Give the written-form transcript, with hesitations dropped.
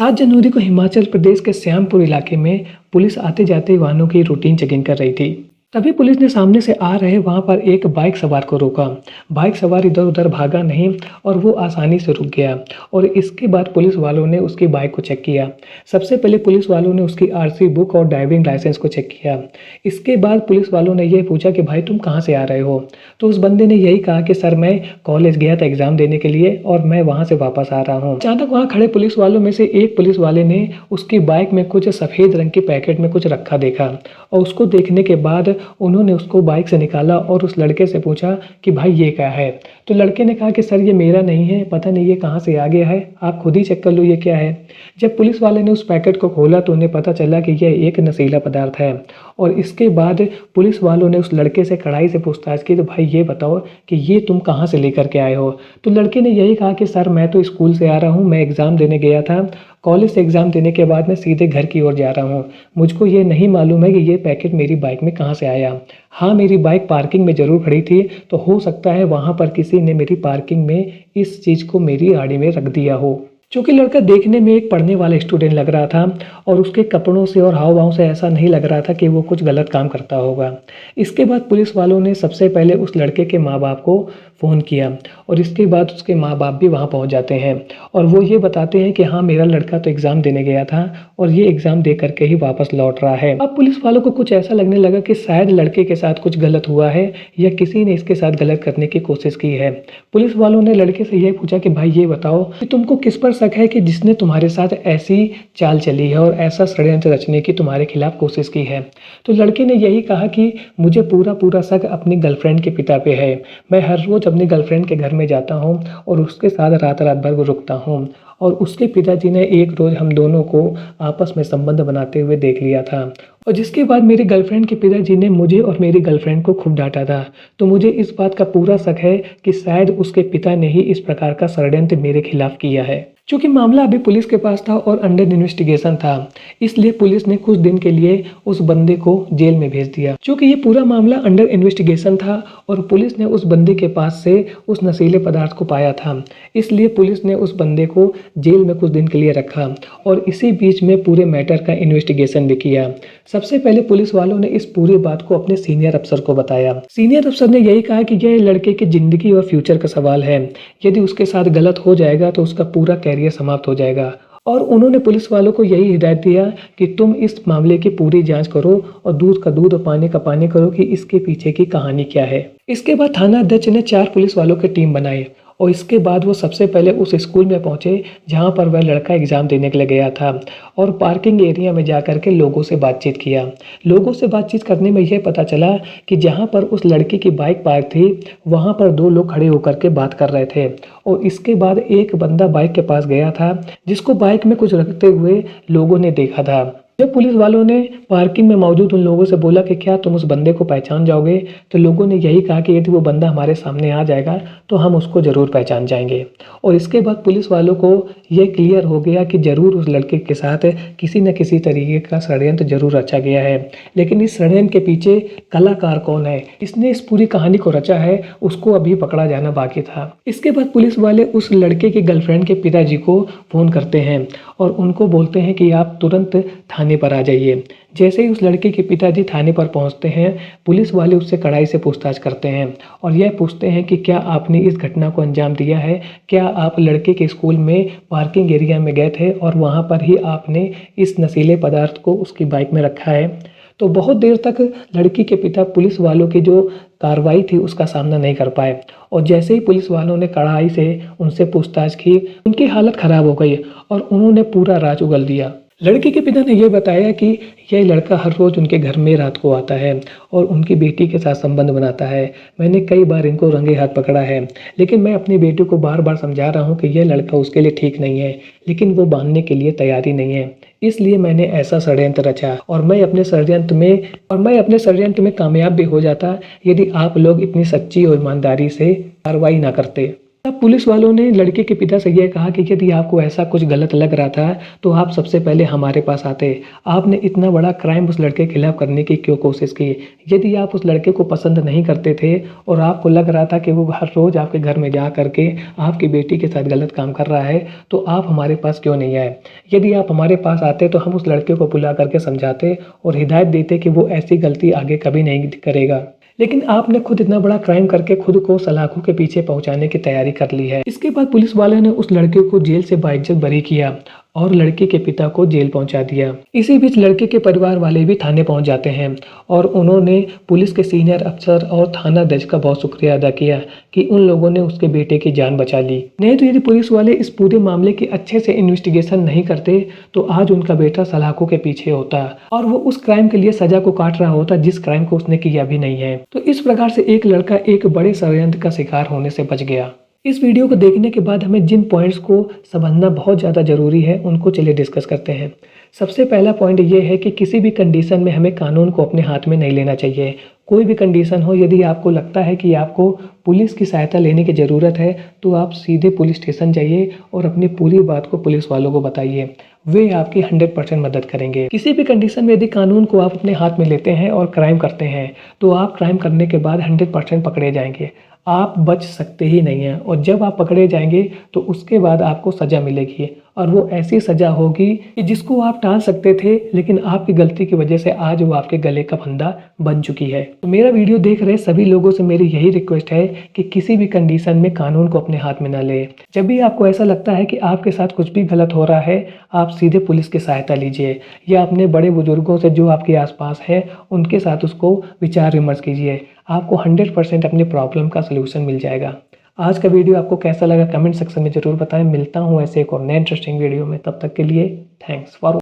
7 जनवरी को हिमाचल प्रदेश के श्यामपुर इलाके में पुलिस आते जाते वाहनों की रूटीन चेकिंग कर रही थी। तभी पुलिस ने सामने से आ रहे वहां पर एक बाइक सवार को रोका। बाइक सवार इधर उधर भागा नहीं और वो आसानी से रुक गया और इसके बाद पुलिस वालों ने उसकी बाइक को चेक किया। सबसे पहले पुलिस वालों ने उसकी आरसी बुक और ड्राइविंग लाइसेंस को चेक किया। इसके बाद पुलिस वालों ने यह पूछा कि भाई तुम कहाँ से आ रहे हो। तो उस बंदे ने यही कहा कि सर मैं कॉलेज गया था एग्जाम देने के लिए और मैं वहाँ से वापस आ रहा हूँ। अचानक वहाँ खड़े पुलिस वालों में से एक पुलिस वाले ने उसकी बाइक में कुछ सफ़ेद रंग के पैकेट में कुछ रखा देखा और उसको देखने के बाद उन्होंने उसको बाइक से निकाला और उस लड़के से पूछा कि भाई ये क्या है। तो लड़के ने कहा कि सर ये मेरा नहीं है, पता नहीं ये कहाँ से आ गया है, आप खुद ही चेक कर लो ये क्या है। जब पुलिस वाले ने उस पैकेट को खोला तो उन्हें पता चला कि यह एक नशीला पदार्थ है और इसके बाद पुलिस वालों ने उस लड़के से कड़ाई से पूछताछ की तो भाई ये बताओ कि ये तुम कहाँ से लेकर के आए हो। तो लड़के ने यही कहा कि सर मैं तो स्कूल से आ रहा हूँ, मैं एग्ज़ाम देने गया था, कॉलेज से एग्ज़ाम देने के बाद मैं सीधे घर की ओर जा रहा हूँ। मुझको ये नहीं मालूम है कि ये पैकेट मेरी बाइक में कहाँ से आया। हाँ मेरी बाइक पार्किंग में ज़रूर खड़ी थी, तो हो सकता है वहाँ पर किसी ने मेरी पार्किंग में इस चीज़ को मेरी गाड़ी में रख दिया हो। चूँकि लड़का देखने में एक पढ़ने वाला स्टूडेंट लग रहा था और उसके कपड़ों से और हाव भाव से ऐसा नहीं लग रहा था कि वो कुछ गलत काम करता होगा। इसके बाद पुलिस वालों ने सबसे पहले उस लड़के के माँ बाप को फ़ोन किया और इसके बाद उसके माँ बाप भी वहाँ पहुँच जाते हैं और वो ये बताते हैं कि हाँ मेरा लड़का तो एग्ज़ाम देने गया था और ये एग्ज़ाम दे करके ही वापस लौट रहा है। अब पुलिस वालों को कुछ ऐसा लगने लगा कि शायद लड़के के साथ कुछ गलत हुआ है या किसी ने इसके साथ गलत करने की कोशिश की है। पुलिस वालों ने लड़के से यह पूछा कि भाई ये बताओ कि तुमको किस पर शक है कि जिसने तुम्हारे साथ ऐसी चाल चली है और ऐसा षड्यंत्र रचने की तुम्हारे खिलाफ कोशिश की है। तो लड़के ने यही कहा कि मुझे पूरा शक अपनी गर्लफ्रेंड के पिता पे है। मैं हर रोज़ अपनी गर्लफ्रेंड के घर में जाता हूँ और उसके साथ रात भर रुकता हूँ और उसके पिताजी ने एक रोज़ हम दोनों को आपस में संबंध बनाते हुए देख लिया था और जिसके बाद मेरी गर्लफ्रेंड के पिताजी ने मुझे और मेरी गर्लफ्रेंड को खूब डांटा था। तो मुझे इस बात का पूरा शक है कि शायद उसके पिता ने ही इस प्रकार का षड्यंत्र मेरे खिलाफ किया है। चूँकि मामला अभी पुलिस के पास था और अंडर इन्वेस्टिगेशन था, इसलिए पुलिस ने कुछ दिन के लिए उस बंदे को जेल में भेज दिया। चूँकि ये पूरा मामला अंडर इन्वेस्टिगेशन था और पुलिस ने उस बंदे के पास से उस नशीले पदार्थ को पाया था, इसलिए पुलिस ने उस बंदे को जेल में कुछ दिन के लिए रखा और इसी बीच में पूरे मैटर का इन्वेस्टिगेशन भी किया। सबसे पहले पुलिस वालों ने इस पूरी बात को अपने सीनियर अफसर को बताया। सीनियर अफसर ने यही कहा कि यह लड़के की ज़िंदगी और फ्यूचर का सवाल है, यदि उसके साथ गलत हो जाएगा तो उसका पूरा कैरियर समाप्त हो जाएगा। और उन्होंने पुलिस वालों को यही हिदायत दिया कि तुम इस मामले की पूरी जांच करो और दूध का दूध और पानी का पानी करो कि इसके पीछे की कहानी क्या है। इसके बाद थाना अध्यक्ष ने 4 पुलिस वालों की टीम बनाई और इसके बाद वो सबसे पहले उस स्कूल में पहुंचे जहां पर वह लड़का एग्ज़ाम देने के लिए गया था और पार्किंग एरिया में जा कर के लोगों से बातचीत किया। लोगों से बातचीत करने में यह पता चला कि जहां पर उस लड़की की बाइक पार्क थी वहां पर 2 लोग खड़े होकर के बात कर रहे थे और इसके बाद एक बंदा बाइक के पास गया था जिसको बाइक में कुछ रखते हुए लोगों ने देखा था। जब पुलिस वालों ने पार्किंग में मौजूद उन लोगों से बोला कि क्या तुम उस बंदे को पहचान जाओगे, तो लोगों ने यही कहा कि यदि वो बंदा हमारे सामने आ जाएगा तो हम उसको ज़रूर पहचान जाएंगे। और इसके बाद पुलिस वालों को ये क्लियर हो गया कि ज़रूर उस लड़के के साथ किसी न किसी तरीके का षड्यंत्र जरूर रचा गया है। लेकिन इस षड्यंत्र के पीछे कलाकार कौन है, इसने इस पूरी कहानी को रचा है, उसको अभी पकड़ा जाना बाकी था। इसके बाद पुलिस वाले उस लड़के की गर्लफ्रेंड के पिताजी को फ़ोन करते हैं और उनको बोलते हैं कि आप तुरंत थाने पर आ जाइए। जैसे ही उस लड़के के पिताजी थाने पर पहुंचते हैं, पुलिस वाले उससे कड़ाई से पूछताछ करते हैं और यह पूछते हैं कि क्या आपने इस घटना को अंजाम दिया है, क्या आप लड़के के स्कूल में पार्किंग एरिया में गए थे और वहां पर ही आपने इस नशीले पदार्थ को उसकी बाइक में रखा है। तो बहुत देर तक लड़की के पिता पुलिस वालों की जो कार्रवाई थी उसका सामना नहीं कर पाए और जैसे ही पुलिस वालों ने कड़ाई से उनसे पूछताछ की, उनकी हालत ख़राब हो गई और उन्होंने पूरा राज उगल दिया। लड़के के पिता ने यह बताया कि यह लड़का हर रोज़ उनके घर में रात को आता है और उनकी बेटी के साथ संबंध बनाता है। मैंने कई बार इनको रंगे हाथ पकड़ा है, लेकिन मैं अपनी बेटी को बार बार समझा रहा हूँ कि यह लड़का उसके लिए ठीक नहीं है, लेकिन वो मानने के लिए तैयार ही नहीं है। इसलिए मैंने ऐसा षड्यंत्र रचा और मैं अपने षड्यंत्र में कामयाब भी हो जाता यदि आप लोग इतनी सच्ची और ईमानदारी से कार्रवाई ना करते। तब पुलिस वालों ने लड़के के पिता से यह कहा कि यदि आपको ऐसा कुछ गलत लग रहा था तो आप सबसे पहले हमारे पास आते। आपने इतना बड़ा क्राइम उस लड़के के खिलाफ करने की क्यों कोशिश की? यदि आप उस लड़के को पसंद नहीं करते थे और आपको लग रहा था कि वो हर रोज़ आपके घर में जा कर के आपकी बेटी के साथ गलत काम कर रहा है, तो आप हमारे पास क्यों नहीं आए? यदि आप हमारे पास आते तो हम उस लड़के को बुला करके समझाते और हिदायत देते कि वो ऐसी गलती आगे कभी नहीं करेगा। लेकिन आपने खुद इतना बड़ा क्राइम करके खुद को सलाखों के पीछे पहुंचाने की तैयारी कर ली है। इसके बाद पुलिस वाले ने उस लड़के को जेल से बाइज्जत बरी किया और लड़के के पिता को जेल पहुंचा दिया। इसी बीच लड़के के परिवार वाले भी थाने पहुंच जाते हैं और उन्होंने पुलिस के सीनियर अफसर और थानाध्यक्ष का बहुत शुक्रिया अदा किया कि उन लोगों ने उसके बेटे की जान बचा ली। नहीं तो यदि पुलिस वाले इस पूरे मामले की अच्छे से इन्वेस्टिगेशन नहीं करते तो आज उनका बेटा सलाखों के पीछे होता और वो उस क्राइम के लिए सजा को काट रहा होता जिस क्राइम को उसने किया भी नहीं है। तो इस प्रकार से एक लड़का एक बड़े षड्यंत्र का शिकार होने से बच गया। इस वीडियो को देखने के बाद हमें जिन पॉइंट्स को समझना बहुत ज़्यादा ज़रूरी है उनको चलिए डिस्कस करते हैं। सबसे पहला पॉइंट ये है कि किसी भी कंडीशन में हमें कानून को अपने हाथ में नहीं लेना चाहिए। कोई भी कंडीशन हो, यदि आपको लगता है कि आपको पुलिस की सहायता लेने की ज़रूरत है तो आप सीधे पुलिस स्टेशन जाइए और अपनी पूरी बात को पुलिस वालों को बताइए। वे आपकी 100% मदद करेंगे। किसी भी कंडीशन में यदि कानून को आप अपने हाथ में लेते हैं और क्राइम करते हैं तो आप क्राइम करने के बाद 100% पकड़े जाएंगे। आप बच सकते ही नहीं हैं और जब आप पकड़े जाएंगे तो उसके बाद आपको सज़ा मिलेगी और वो ऐसी सज़ा होगी कि जिसको आप टाल सकते थे, लेकिन आपकी गलती की वजह से आज वो आपके गले का फंदा बन चुकी है। तो मेरा वीडियो देख रहे सभी लोगों से मेरी यही रिक्वेस्ट है कि किसी भी कंडीशन में कानून को अपने हाथ में ना ले। जब भी आपको ऐसा लगता है कि आपके साथ कुछ भी गलत हो रहा है, आप सीधे पुलिस की सहायता लीजिए या अपने बड़े बुजुर्गों से जो आपके आसपास है उनके साथ उसको विचार विमर्श कीजिए। आपको 100% अपनी प्रॉब्लम का सलूशन मिल जाएगा। आज का वीडियो आपको कैसा लगा कमेंट सेक्शन में ज़रूर बताएं। मिलता हूँ ऐसे एक और नए इंटरेस्टिंग वीडियो में, तब तक के लिए थैंक्स फॉर